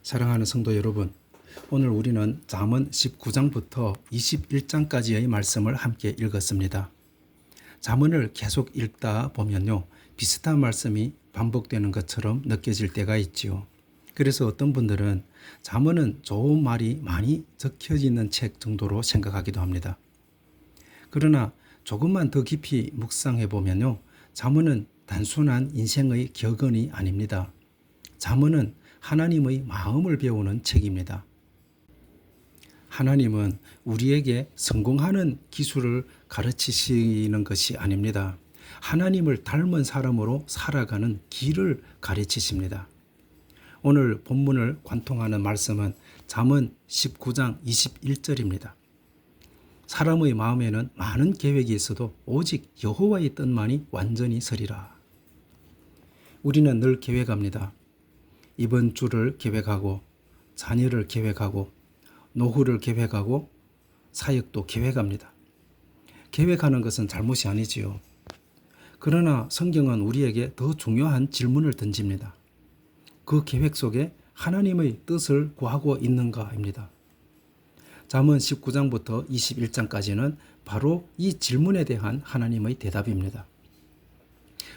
사랑하는 성도 여러분, 오늘 우리는 잠언 19장부터 21장까지의 말씀을 함께 읽었습니다. 잠언을 계속 읽다 보면요, 비슷한 말씀이 반복되는 것처럼 느껴질 때가 있지요. 그래서 어떤 분들은 잠언은 좋은 말이 많이 적혀 있는 책 정도로 생각하기도 합니다. 그러나 조금만 더 깊이 묵상해 보면요, 잠언은 단순한 인생의 격언이 아닙니다. 잠언은 하나님의 마음을 배우는 책입니다. 하나님은 우리에게 성공하는 기술을 가르치시는 것이 아닙니다. 하나님을 닮은 사람으로 살아가는 길을 가르치십니다. 오늘 본문을 관통하는 말씀은 잠언 19장 21절입니다. 사람의 마음에는 많은 계획이 있어도 오직 여호와의 뜻만이 완전히 서리라. 우리는 늘 계획합니다. 이번 주를 계획하고, 자녀를 계획하고, 노후를 계획하고, 사역도 계획합니다. 계획하는 것은 잘못이 아니지요. 그러나 성경은 우리에게 더 중요한 질문을 던집니다. 그 계획 속에 하나님의 뜻을 구하고 있는가입니다. 잠언 19장부터 21장까지는 바로 이 질문에 대한 하나님의 대답입니다.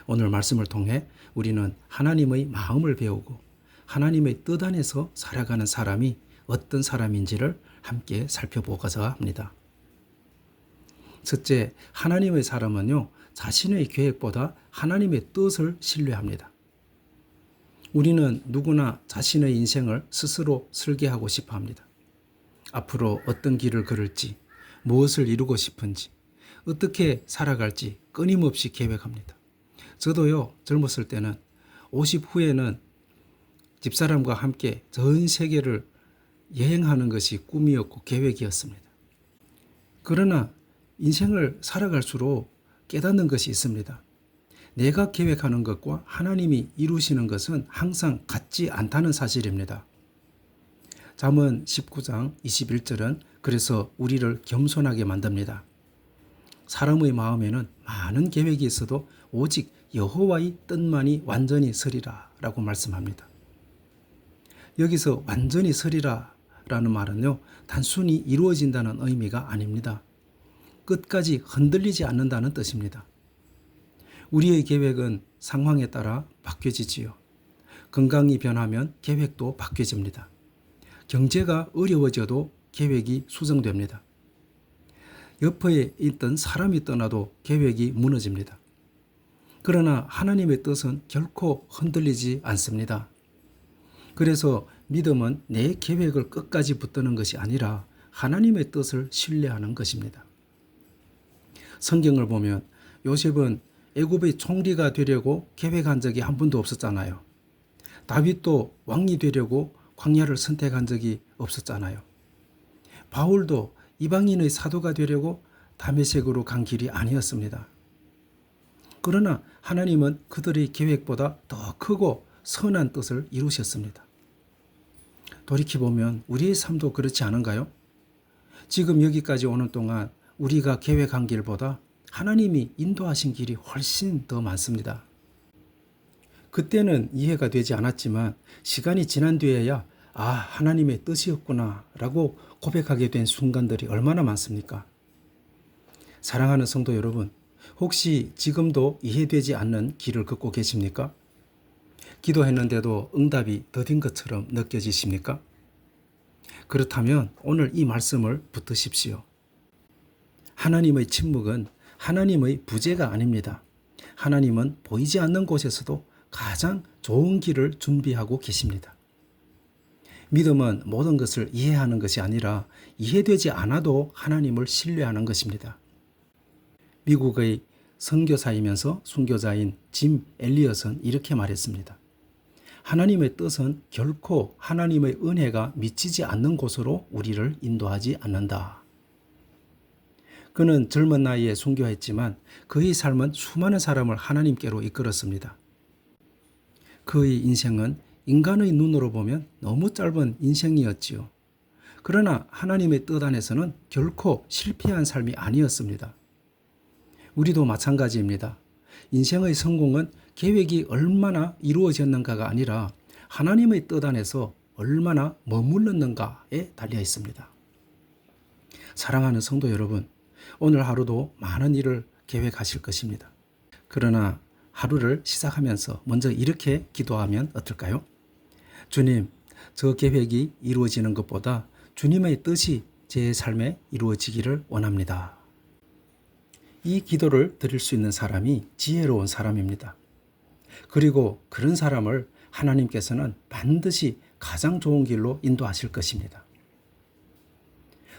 오늘 말씀을 통해 우리는 하나님의 마음을 배우고 하나님의 뜻 안에서 살아가는 사람이 어떤 사람인지를 함께 살펴보고자 합니다. 첫째, 하나님의 사람은요, 자신의 계획보다 하나님의 뜻을 신뢰합니다. 우리는 누구나 자신의 인생을 스스로 설계하고 싶어 합니다. 앞으로 어떤 길을 걸을지, 무엇을 이루고 싶은지, 어떻게 살아갈지 끊임없이 계획합니다. 저도요, 젊었을 때는 50 후에는 집사람과 함께 전 세계를 여행하는 것이 꿈이었고 계획이었습니다. 그러나 인생을 살아갈수록 깨닫는 것이 있습니다. 내가 계획하는 것과 하나님이 이루시는 것은 항상 같지 않다는 사실입니다. 잠언 19장 21절은 그래서 우리를 겸손하게 만듭니다. 사람의 마음에는 많은 계획이 있어도 오직 여호와의 뜻만이 완전히 서리라 라고 말씀합니다. 여기서 완전히 서리라 라는 말은요, 단순히 이루어진다는 의미가 아닙니다. 끝까지 흔들리지 않는다는 뜻입니다. 우리의 계획은 상황에 따라 바뀌어지지요. 건강이 변하면 계획도 바뀌어집니다. 경제가 어려워져도 계획이 수정됩니다. 옆에 있던 사람이 떠나도 계획이 무너집니다. 그러나 하나님의 뜻은 결코 흔들리지 않습니다. 그래서 믿음은 내 계획을 끝까지 붙드는 것이 아니라 하나님의 뜻을 신뢰하는 것입니다. 성경을 보면 요셉은 애굽의 총리가 되려고 계획한 적이 한 번도 없었잖아요. 다윗도 왕이 되려고 광야를 선택한 적이 없었잖아요. 바울도 이방인의 사도가 되려고 다메섹으로 간 길이 아니었습니다. 그러나 하나님은 그들의 계획보다 더 크고 선한 뜻을 이루셨습니다. 돌이켜보면 우리의 삶도 그렇지 않은가요? 지금 여기까지 오는 동안 우리가 계획한 길보다 하나님이 인도하신 길이 훨씬 더 많습니다. 그때는 이해가 되지 않았지만 시간이 지난 뒤에야 하나님의 뜻이었구나 라고 고백하게 된 순간들이 얼마나 많습니까? 사랑하는 성도 여러분, 혹시 지금도 이해되지 않는 길을 걷고 계십니까? 기도했는데도 응답이 더딘 것처럼 느껴지십니까? 그렇다면 오늘 이 말씀을 붙드십시오. 하나님의 침묵은 하나님의 부재가 아닙니다. 하나님은 보이지 않는 곳에서도 가장 좋은 길을 준비하고 계십니다. 믿음은 모든 것을 이해하는 것이 아니라 이해되지 않아도 하나님을 신뢰하는 것입니다. 미국의 선교사이면서 순교자인 짐 엘리엇은 이렇게 말했습니다. 하나님의 뜻은 결코 하나님의 은혜가 미치지 않는 곳으로 우리를 인도하지 않는다. 그는 젊은 나이에 순교했지만 그의 삶은 수많은 사람을 하나님께로 이끌었습니다. 그의 인생은 인간의 눈으로 보면 너무 짧은 인생이었지요. 그러나 하나님의 뜻 안에서는 결코 실패한 삶이 아니었습니다. 우리도 마찬가지입니다. 인생의 성공은 계획이 얼마나 이루어졌는가가 아니라 하나님의 뜻 안에서 얼마나 머물렀는가에 달려 있습니다. 사랑하는 성도 여러분, 오늘 하루도 많은 일을 계획하실 것입니다. 그러나 하루를 시작하면서 먼저 이렇게 기도하면 어떨까요? 주님, 저 계획이 이루어지는 것보다 주님의 뜻이 제 삶에 이루어지기를 원합니다. 이 기도를 드릴 수 있는 사람이 지혜로운 사람입니다. 그리고 그런 사람을 하나님께서는 반드시 가장 좋은 길로 인도하실 것입니다.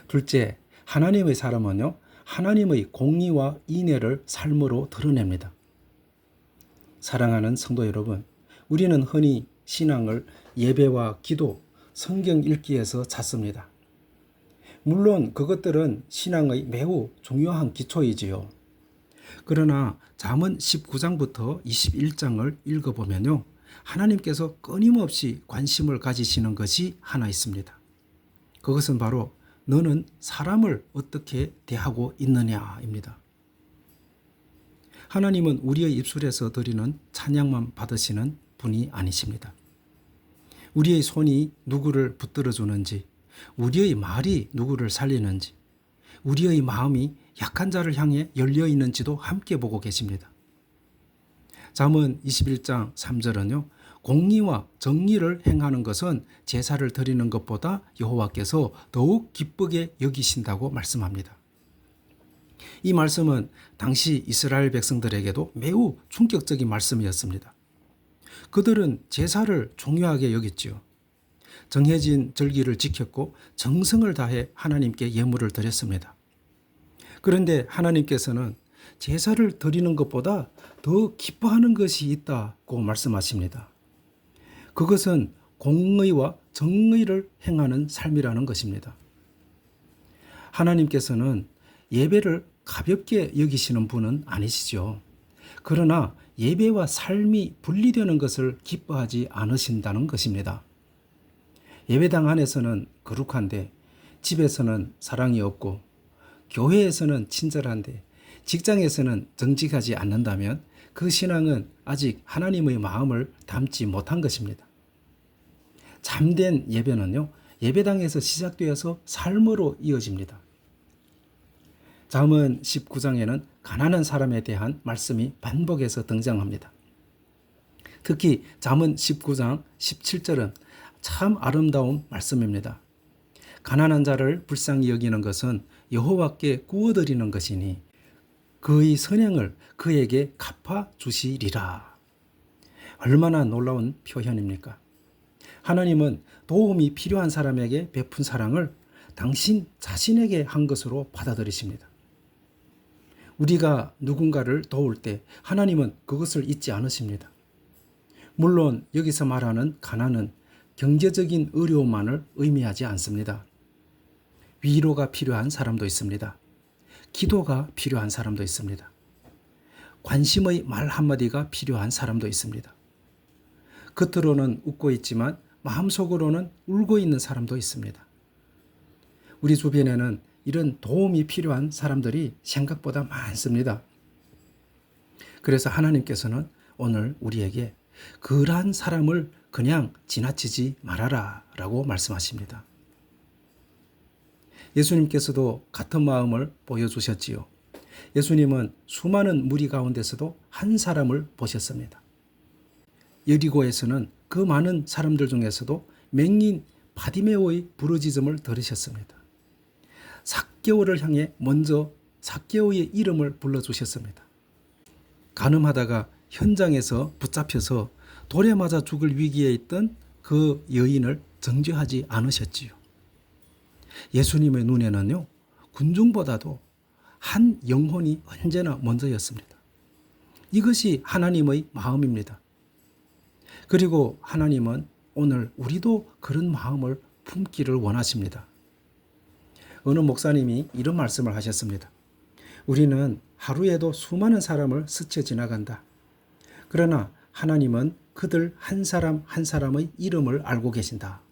둘째, 하나님의 사람은요, 하나님의 공의와 인애를 삶으로 드러냅니다. 사랑하는 성도 여러분, 우리는 흔히 신앙을 예배와 기도, 성경 읽기에서 찾습니다. 물론 그것들은 신앙의 매우 중요한 기초이지요. 그러나 잠언 19장부터 21장을 읽어보면요, 하나님께서 끊임없이 관심을 가지시는 것이 하나 있습니다. 그것은 바로 너는 사람을 어떻게 대하고 있느냐입니다. 하나님은 우리의 입술에서 드리는 찬양만 받으시는 분이 아니십니다. 우리의 손이 누구를 붙들어 주는지, 우리의 말이 누구를 살리는지, 우리의 마음이 약한 자를 향해 열려 있는지도 함께 보고 계십니다. 잠언 21장 3절은요. 공의와 정의를 행하는 것은 제사를 드리는 것보다 여호와께서 더욱 기쁘게 여기신다고 말씀합니다. 이 말씀은 당시 이스라엘 백성들에게도 매우 충격적인 말씀이었습니다. 그들은 제사를 중요하게 여겼지요. 정해진 절기를 지켰고 정성을 다해 하나님께 예물을 드렸습니다. 그런데 하나님께서는 제사를 드리는 것보다 더 기뻐하는 것이 있다고 말씀하십니다. 그것은 공의와 정의를 행하는 삶이라는 것입니다. 하나님께서는 예배를 가볍게 여기시는 분은 아니시죠. 그러나 예배와 삶이 분리되는 것을 기뻐하지 않으신다는 것입니다. 예배당 안에서는 거룩한데 집에서는 사랑이 없고 교회에서는 친절한데 직장에서는 정직하지 않는다면 그 신앙은 아직 하나님의 마음을 담지 못한 것입니다. 참된 예배는요, 예배당에서 시작되어서 삶으로 이어집니다. 잠언 19장에는 가난한 사람에 대한 말씀이 반복해서 등장합니다. 특히 잠언 19장 17절은 참 아름다운 말씀입니다. 가난한 자를 불쌍히 여기는 것은 여호와께 구워드리는 것이니 그의 선행을 그에게 갚아 주시리라. 얼마나 놀라운 표현입니까? 하나님은 도움이 필요한 사람에게 베푼 사랑을 당신 자신에게 한 것으로 받아들이십니다. 우리가 누군가를 도울 때 하나님은 그것을 잊지 않으십니다. 물론 여기서 말하는 가난은 경제적인 어려움만을 의미하지 않습니다. 위로가 필요한 사람도 있습니다. 기도가 필요한 사람도 있습니다. 관심의 말 한마디가 필요한 사람도 있습니다. 겉으로는 웃고 있지만 마음속으로는 울고 있는 사람도 있습니다. 우리 주변에는 이런 도움이 필요한 사람들이 생각보다 많습니다. 그래서 하나님께서는 오늘 우리에게 그러한 사람을 그냥 지나치지 말아라 라고 말씀하십니다. 예수님께서도 같은 마음을 보여주셨지요. 예수님은 수많은 무리 가운데서도 한 사람을 보셨습니다. 여리고에서는 그 많은 사람들 중에서도 맹인 바디메오의 부르짖음을 들으셨습니다. 삭개오를 향해 먼저 삭개오의 이름을 불러주셨습니다. 간음하다가 현장에서 붙잡혀서 돌에 맞아 죽을 위기에 있던 그 여인을 정죄하지 않으셨지요. 예수님의 눈에는요, 군중보다도 한 영혼이 언제나 먼저였습니다. 이것이 하나님의 마음입니다. 그리고 하나님은 오늘 우리도 그런 마음을 품기를 원하십니다. 어느 목사님이 이런 말씀을 하셨습니다. 우리는 하루에도 수많은 사람을 스쳐 지나간다. 그러나 하나님은 그들 한 사람 한 사람의 이름을 알고 계신다.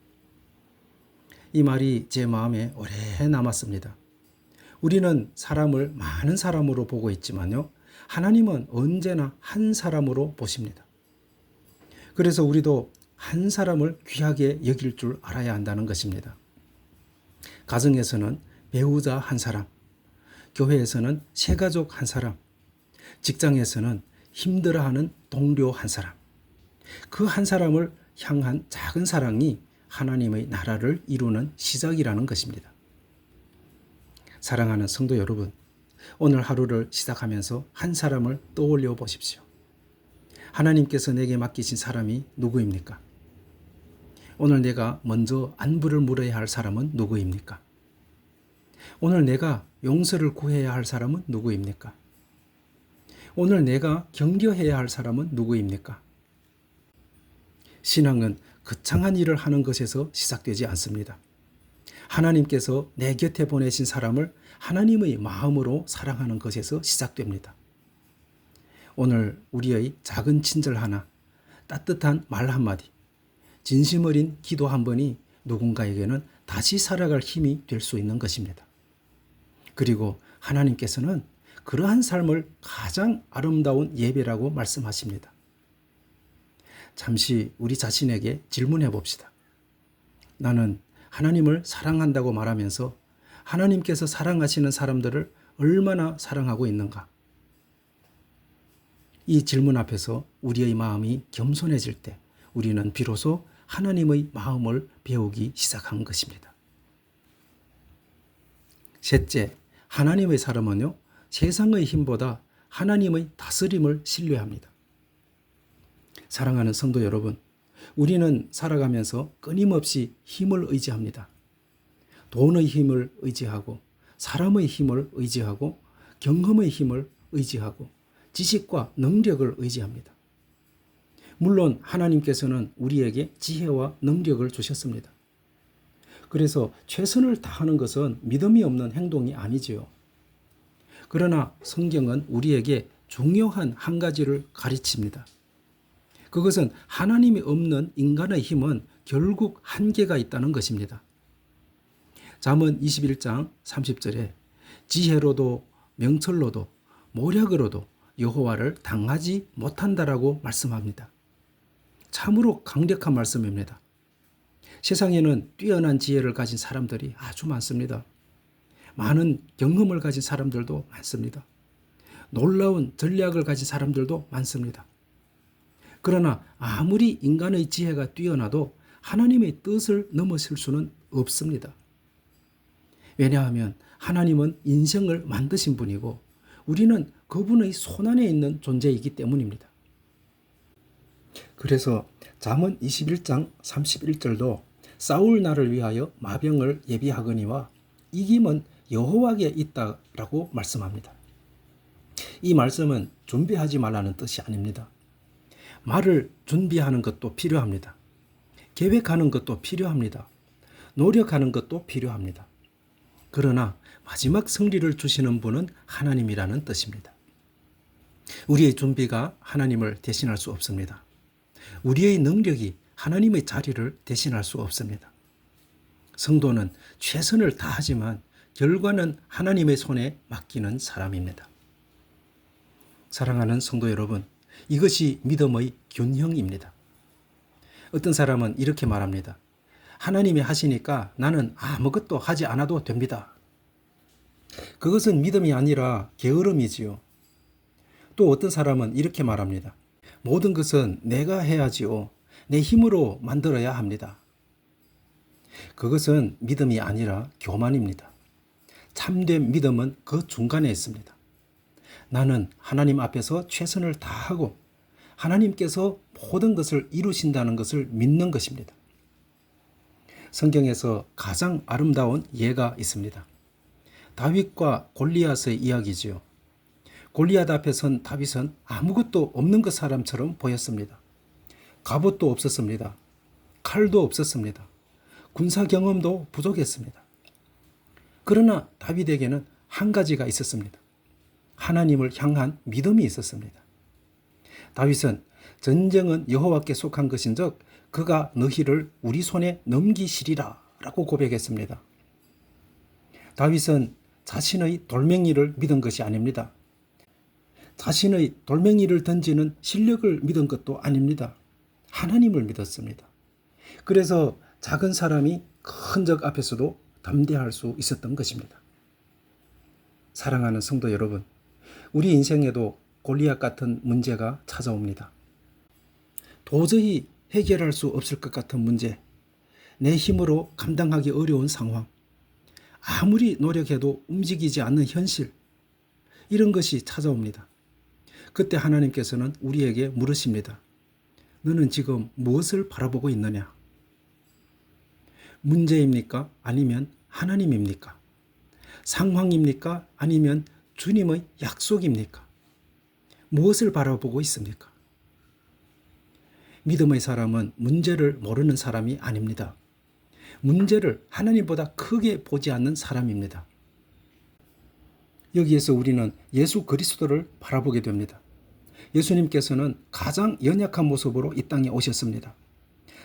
이 말이 제 마음에 오래 남았습니다. 우리는 사람을 많은 사람으로 보고 있지만요, 하나님은 언제나 한 사람으로 보십니다. 그래서 우리도 한 사람을 귀하게 여길 줄 알아야 한다는 것입니다. 가정에서는 배우자 한 사람, 교회에서는 새가족 한 사람, 직장에서는 힘들어하는 동료 한 사람, 그 한 사람을 향한 작은 사랑이 하나님의 나라를 이루는 시작이라는 것입니다. 사랑하는 성도 여러분, 오늘 하루를 시작하면서 한 사람을 떠올려 보십시오. 하나님께서 내게 맡기신 사람이 누구입니까? 오늘 내가 먼저 안부를 물어야 할 사람은 누구입니까? 오늘 내가 용서를 구해야 할 사람은 누구입니까? 오늘 내가 격려해야 할 사람은 누구입니까? 신앙은 거창한 일을 하는 것에서 시작되지 않습니다. 하나님께서 내 곁에 보내신 사람을 하나님의 마음으로 사랑하는 것에서 시작됩니다. 오늘 우리의 작은 친절 하나, 따뜻한 말 한마디, 진심 어린 기도 한 번이 누군가에게는 다시 살아갈 힘이 될 수 있는 것입니다. 그리고 하나님께서는 그러한 삶을 가장 아름다운 예배라고 말씀하십니다. 잠시 우리 자신에게 질문해 봅시다. 나는 하나님을 사랑한다고 말하면서 하나님께서 사랑하시는 사람들을 얼마나 사랑하고 있는가? 이 질문 앞에서 우리의 마음이 겸손해질 때 우리는 비로소 하나님의 마음을 배우기 시작한 것입니다. 셋째, 하나님의 사람은요, 세상의 힘보다 하나님의 다스림을 신뢰합니다. 사랑하는 성도 여러분, 우리는 살아가면서 끊임없이 힘을 의지합니다. 돈의 힘을 의지하고, 사람의 힘을 의지하고, 경험의 힘을 의지하고, 지식과 능력을 의지합니다. 물론 하나님께서는 우리에게 지혜와 능력을 주셨습니다. 그래서 최선을 다하는 것은 믿음이 없는 행동이 아니지요. 그러나 성경은 우리에게 중요한 한 가지를 가르칩니다. 그것은 하나님이 없는 인간의 힘은 결국 한계가 있다는 것입니다. 잠언 21장 30절에 지혜로도 명철로도 모략으로도 여호와를 당하지 못한다라고 말씀합니다. 참으로 강력한 말씀입니다. 세상에는 뛰어난 지혜를 가진 사람들이 아주 많습니다. 많은 경험을 가진 사람들도 많습니다. 놀라운 전략을 가진 사람들도 많습니다. 그러나 아무리 인간의 지혜가 뛰어나도 하나님의 뜻을 넘어설 수는 없습니다. 왜냐하면 하나님은 인생을 만드신 분이고 우리는 그분의 손안에 있는 존재이기 때문입니다. 그래서 잠언 21장 31절도 싸울 날을 위하여 마병을 예비하거니와 이김은 여호와께 있다라고 말씀합니다. 이 말씀은 준비하지 말라는 뜻이 아닙니다. 말을 준비하는 것도 필요합니다. 계획하는 것도 필요합니다. 노력하는 것도 필요합니다. 그러나 마지막 승리를 주시는 분은 하나님이라는 뜻입니다. 우리의 준비가 하나님을 대신할 수 없습니다. 우리의 능력이 하나님의 자리를 대신할 수 없습니다. 성도는 최선을 다하지만 결과는 하나님의 손에 맡기는 사람입니다. 사랑하는 성도 여러분, 이것이 믿음의 균형입니다. 어떤 사람은 이렇게 말합니다. 하나님이 하시니까 나는 아무것도 하지 않아도 됩니다. 그것은 믿음이 아니라 게으름이지요. 또 어떤 사람은 이렇게 말합니다. 모든 것은 내가 해야지요. 내 힘으로 만들어야 합니다. 그것은 믿음이 아니라 교만입니다. 참된 믿음은 그 중간에 있습니다. 나는 하나님 앞에서 최선을 다하고 하나님께서 모든 것을 이루신다는 것을 믿는 것입니다. 성경에서 가장 아름다운 예가 있습니다. 다윗과 골리앗의 이야기지요. 골리앗 앞에 선 다윗은 아무것도 없는 것 사람처럼 보였습니다. 갑옷도 없었습니다. 칼도 없었습니다. 군사 경험도 부족했습니다. 그러나 다윗에게는 한 가지가 있었습니다. 하나님을 향한 믿음이 있었습니다. 다윗은 전쟁은 여호와께 속한 것인즉 그가 너희를 우리 손에 넘기시리라 라고 고백했습니다. 다윗은 자신의 돌멩이를 믿은 것이 아닙니다. 자신의 돌멩이를 던지는 실력을 믿은 것도 아닙니다. 하나님을 믿었습니다. 그래서 작은 사람이 큰 적 앞에서도 담대할 수 있었던 것입니다. 사랑하는 성도 여러분, 우리 인생에도 골리앗 같은 문제가 찾아옵니다. 도저히 해결할 수 없을 것 같은 문제, 내 힘으로 감당하기 어려운 상황, 아무리 노력해도 움직이지 않는 현실, 이런 것이 찾아옵니다. 그때 하나님께서는 우리에게 물으십니다. 너는 지금 무엇을 바라보고 있느냐? 문제입니까? 아니면 하나님입니까? 상황입니까? 아니면 주님의 약속입니까? 무엇을 바라보고 있습니까? 믿음의 사람은 문제를 모르는 사람이 아닙니다. 문제를 하나님보다 크게 보지 않는 사람입니다. 여기에서 우리는 예수 그리스도를 바라보게 됩니다. 예수님께서는 가장 연약한 모습으로 이 땅에 오셨습니다.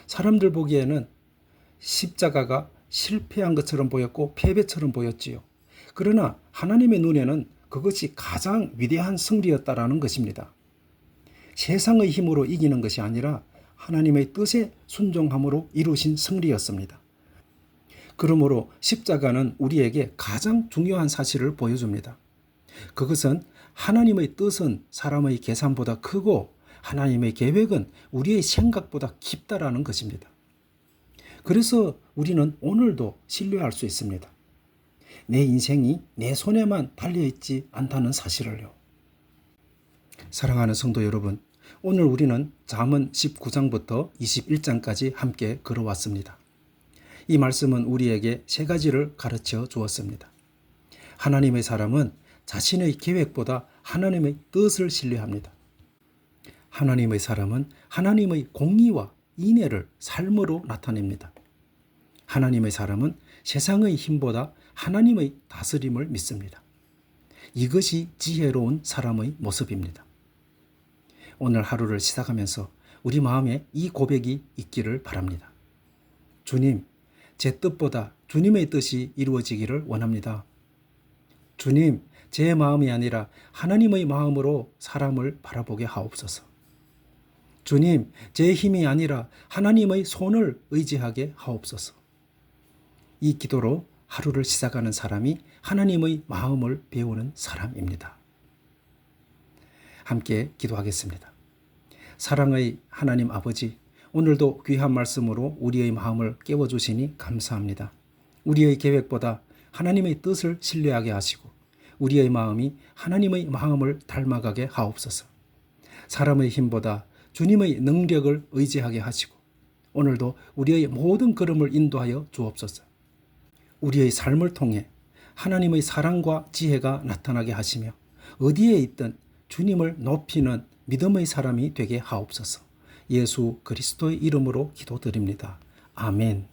사람들 보기에는 십자가가 실패한 것처럼 보였고 패배처럼 보였지요. 그러나 하나님의 눈에는 그것이 가장 위대한 승리였다라는 것입니다. 세상의 힘으로 이기는 것이 아니라 하나님의 뜻에 순종함으로 이루신 승리였습니다. 그러므로 십자가는 우리에게 가장 중요한 사실을 보여줍니다. 그것은 하나님의 뜻은 사람의 계산보다 크고 하나님의 계획은 우리의 생각보다 깊다라는 것입니다. 그래서 우리는 오늘도 신뢰할 수 있습니다. 내 인생이 내 손에만 달려있지 않다는 사실을요. 사랑하는 성도 여러분, 오늘 우리는 잠언 19장부터 21장까지 함께 걸어왔습니다. 이 말씀은 우리에게 세 가지를 가르쳐 주었습니다. 하나님의 사람은 자신의 계획보다 하나님의 뜻을 신뢰합니다. 하나님의 사람은 하나님의 공의와 인애를 삶으로 나타냅니다. 하나님의 사람은 세상의 힘보다 하나님의 다스림을 믿습니다. 이것이 지혜로운 사람의 모습입니다. 오늘 하루를 시작하면서 우리 마음에 이 고백이 있기를 바랍니다. 주님, 제 뜻보다 주님의 뜻이 이루어지기를 원합니다. 주님, 제 마음이 아니라 하나님의 마음으로 사람을 바라보게 하옵소서. 주님, 제 힘이 아니라 하나님의 손을 의지하게 하옵소서. 이 기도로 하루를 시작하는 사람이 하나님의 마음을 배우는 사람입니다. 함께 기도하겠습니다. 사랑의 하나님 아버지, 오늘도 귀한 말씀으로 우리의 마음을 깨워주시니 감사합니다. 우리의 계획보다 하나님의 뜻을 신뢰하게 하시고 우리의 마음이 하나님의 마음을 닮아가게 하옵소서. 사람의 힘보다 주님의 능력을 의지하게 하시고 오늘도 우리의 모든 걸음을 인도하여 주옵소서. 우리의 삶을 통해 하나님의 사랑과 지혜가 나타나게 하시며 어디에 있든 주님을 높이는 믿음의 사람이 되게 하옵소서. 예수 그리스도의 이름으로 기도드립니다. 아멘.